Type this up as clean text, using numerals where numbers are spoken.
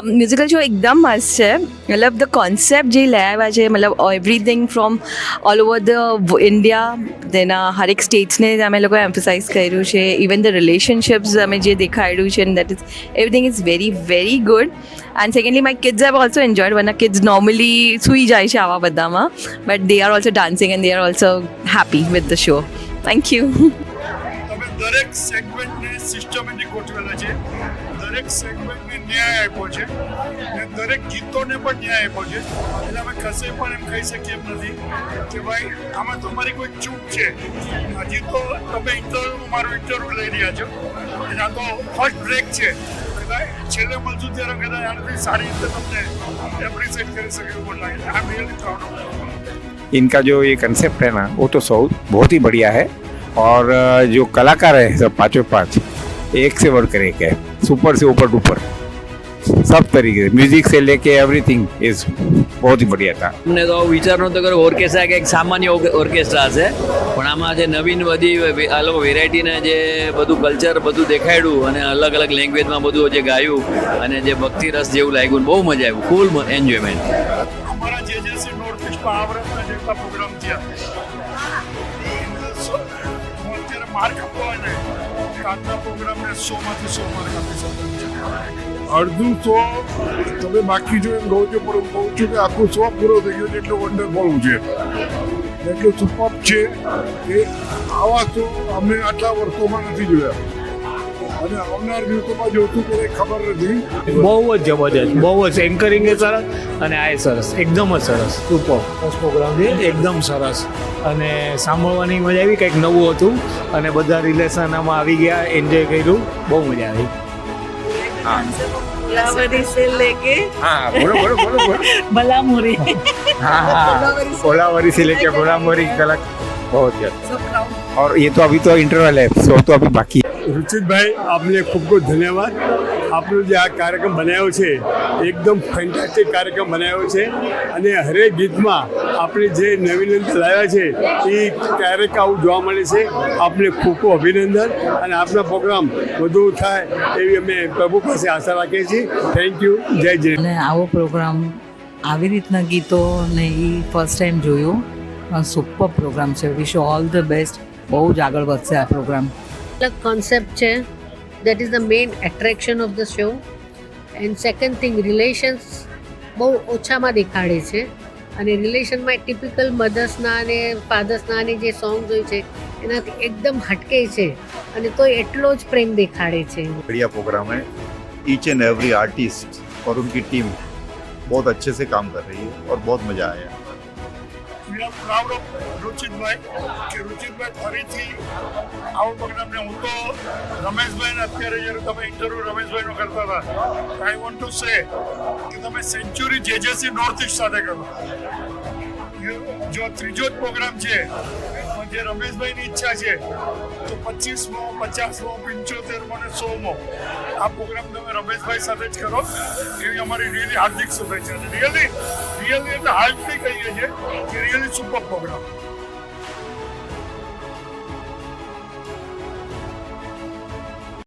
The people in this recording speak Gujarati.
મ્યુઝિકલ શો એકદમ મસ્ત છે. મતલબ ધ કોન્સેપ્ટ જે લઈ આવ્યા છે, મતલબ everything from all over the India, તેના હરેક સ્ટેટ્સને અમે લોકોએ એમ્ફસાઇઝ કર્યું છે. ઇવન ધ રિલેશનશિપ્સ અમે જે દેખાડ્યું છે, that is everything is very very good. And secondly my kids have also enjoyed. વરના કિડ્સ નોર્મલી સૂઈ જાય છે આવા બધામાં, but they are also dancing and they are also happy with the show. Thank you. તમે દરેક સેગમેન્ટને સિસ્ટમેટિક ગોઠવેલા છે, દરેક સેગમેન્ટને ન્યાય આપ્યો છે અને દરેક ગીતોને પણ ન્યાય આપ્યો છે. એટલે અમે કશે પણ એમ કહી શકીએ એમ નથી કે ભાઈ આમાં તમારી કોઈ ચૂક છે. હજી તો તમે મારું ઇન્ટરવ્યૂ લઈ રહ્યા છો, એટલે આ તો ફર્સ્ટ બ્રેક છે. છેલ્લે મળશું ત્યારે કદાચ આનાથી સારી રીતે તમને એપ્રિશિએટ કરી શકે એવું લાગે. આઈ એમ રિયલી પ્રાઉડ ઓફ इनका जो ये कंसेप्ट है ना वो तो बहुत ही बढ़िया है और जो कलाकार है सब पाँचों पाँच एक से बढ़कर एक है, सुपर से ऊपर डुपर सब तरीके से म्यूजिक से लेके एवरीथिंग इज बहुत ही बढ़िया था. અમને તો વિચાર નહોતો કે ઓર્કેસ્ટ્રા કે એક સામાન્ય ઓર્કેસ્ટ્રા છે, પણ આમાં જે નવીન બધી આ લોકો વેરાયટીને જે બધું કલ્ચર બધું દેખાડ્યું અને અલગ અલગ લેંગ્વેજમાં બધું જે ગાયું અને જે ભક્તિ રસ જેવું લાગ્યું, બહુ મજા આવી, ફૂલ એન્જોયમેન્ટ. અમારા જેજેસી નોર્થ ઇસ્ટમાં આ વર્ષના જેટલા પ્રોગ્રામ થયા, અત્યારે માર્ક આપવો હોય ને આજના પ્રોગ્રામને 100માંથી 100 માર્ક આપી શકો. અડધું તો તમે બાકી જો એમ કહું છો, પણ કહું છું કે આખું 100 પૂરો થઈ ગયો છે એટલું વન્ડરફુલ છે, એટલું સુપર છે કે આવા તો અમે આટલા વર્ષોમાં નથી જોયા અને આવનાર દિવસોમાં જોશું કે ખબર નથી. બહુ જ જબરજસ્ત, બહુ જ એન્કરિંગ એ સરસ અને આ સરસ, એકદમ જ સરસ, સુપર ફર્સ્ટ પ્રોગ્રામ છે, એકદમ સરસ અને સાંભળવાની મજા આવી, કંઈક નવું હતું અને બધા રિલેશન આમાં આવી ગયા, એન્જોય કર્યું, બહુ મજા આવી. કોલાવરી से लेके हाँ बोलो बोलो बोलो बोलो. भलामुरी. हाँ हाँ कोलावरी से लेके भलामुरी कला बहुत ज्यादा. और ये तो अभी तो इंटरवल है, शो तो अभी बाकी है. રુચિતભાઈ, આપને ખૂબ ખૂબ ધન્યવાદ. આપનો જે આ કાર્યક્રમ બનાવ્યો છે એકદમ ફેન્ટાસ્ટિક કાર્યક્રમ બનાવ્યો છે અને હરેક ગીતમાં આપણે જે નવીનતા લાવ્યા છે એ ક્યારેક આવું જોવા મળે છે. આપને ખૂબ ખૂબ અભિનંદન અને આપના પ્રોગ્રામ વધુ થાય એવી અમે પ્રભુ પાસે આશા રાખીએ છીએ. Thank you. જય જય. અને આવો પ્રોગ્રામ આવી રીતના ગીતો ને એ ફર્સ્ટ ટાઈમ જોયું. સુપર પ્રોગ્રામ છે. વિશ ઓલ ધ બેસ્ટ. બહુ જ આગળ વધશે આ પ્રોગ્રામ. અલગ કોન્સેપ્ટ છે, that is the main attraction of the show. And second thing, relations બહુ ઓછામાં દેખાડે છે અને રિલેશનમાં ટિપિકલ મધર્સના અને ફાધર્સના અને જે સોંગ્સ હોય છે એનાથી એકદમ હટકે છે અને તો એટલો જ પ્રેમ દેખાડે છે. बढ़िया प्रोग्राम है. ईच एंड एवरी आर्टिस्ट और उनकी टीम बहुत अच्छे से काम कर रही है और बहुत मज़ा आया. વી આર પ્રાઉડ ઓફ રુચિતભાઈ કે રુચિતભાઈ ફરીથી આવો પ્રોગ્રામને, હું તો રમેશભાઈને અત્યારે જ્યારે તમે ઇન્ટરવ્યૂ રમેશભાઈનો કરતા હતા, આઈ વોન્ટ ટુ સે કે તમે સેન્ચુરી જેજેસી નોર્થ ઇસ્ટ સાથે કરો. જો ત્રીજો જ પ્રોગ્રામ છે, પણ જે રમેશભાઈની ઈચ્છા છે તો 25મો 50મો 75મો અને 100મો આ પ્રોગ્રામ તમે રમેશભાઈ સાથે જ કરો એવી અમારી રિયલી હાર્દિક શુભેચ્છા છે. રિયલી એટલે હાર્દિક કહીએ છીએ કે રિયલી સુપર પ્રોગ્રામ.